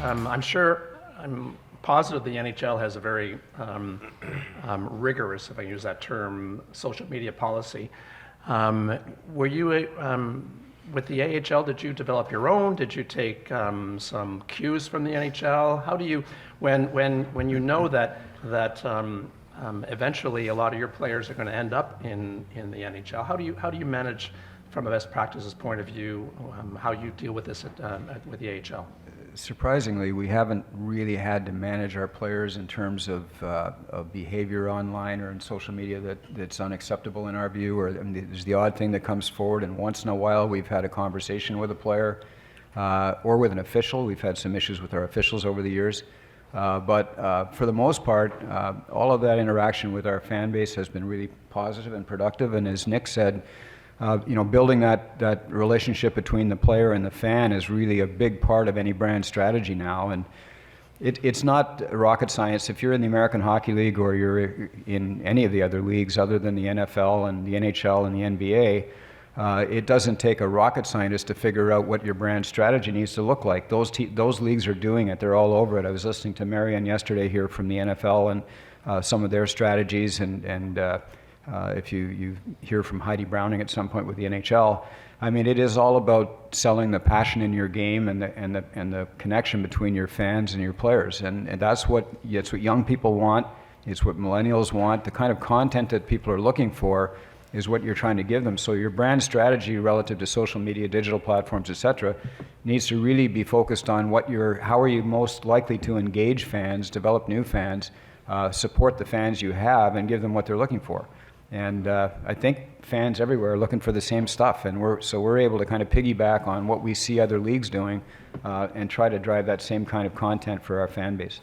I'm positive the NHL has a very rigorous, if I use that term, social media policy. Were you with the AHL? Did you develop your own? Did you take some cues from the NHL? How do you, when you know that eventually a lot of your players are going to end up in the NHL? How do you manage, from a best practices point of view, how you deal with this with the AHL? Surprisingly, we haven't really had to manage our players in terms of behavior online or in social media that's unacceptable in our view. Or there's the odd thing that comes forward, and once in a while we've had a conversation with a player or with an official. We've had some issues with our officials over the years. But for the most part, all of that interaction with our fan base has been really positive and productive. And as Nick said, building that relationship between the player and the fan is really a big part of any brand strategy now. And it's not rocket science. If you're in the American Hockey League or you're in any of the other leagues other than the NFL and the NHL and the NBA, it doesn't take a rocket scientist to figure out what your brand strategy needs to look like. Those leagues are doing it. They're all over it. I was listening to Marianne yesterday here from the NFL and some of their strategies, and if you hear from Heidi Browning at some point with the NHL, I mean, it is all about selling the passion in your game and the connection between your fans and your players, and that's what young people want. It's what millennials want. The kind of content that people are looking for is what you're trying to give them. So your brand strategy relative to social media, digital platforms, etc., needs to really be focused on how are you most likely to engage fans, develop new fans, support the fans you have, and give them what they're looking for. And I think fans everywhere are looking for the same stuff, and we're able to kind of piggyback on what we see other leagues doing and try to drive that same kind of content for our fan base.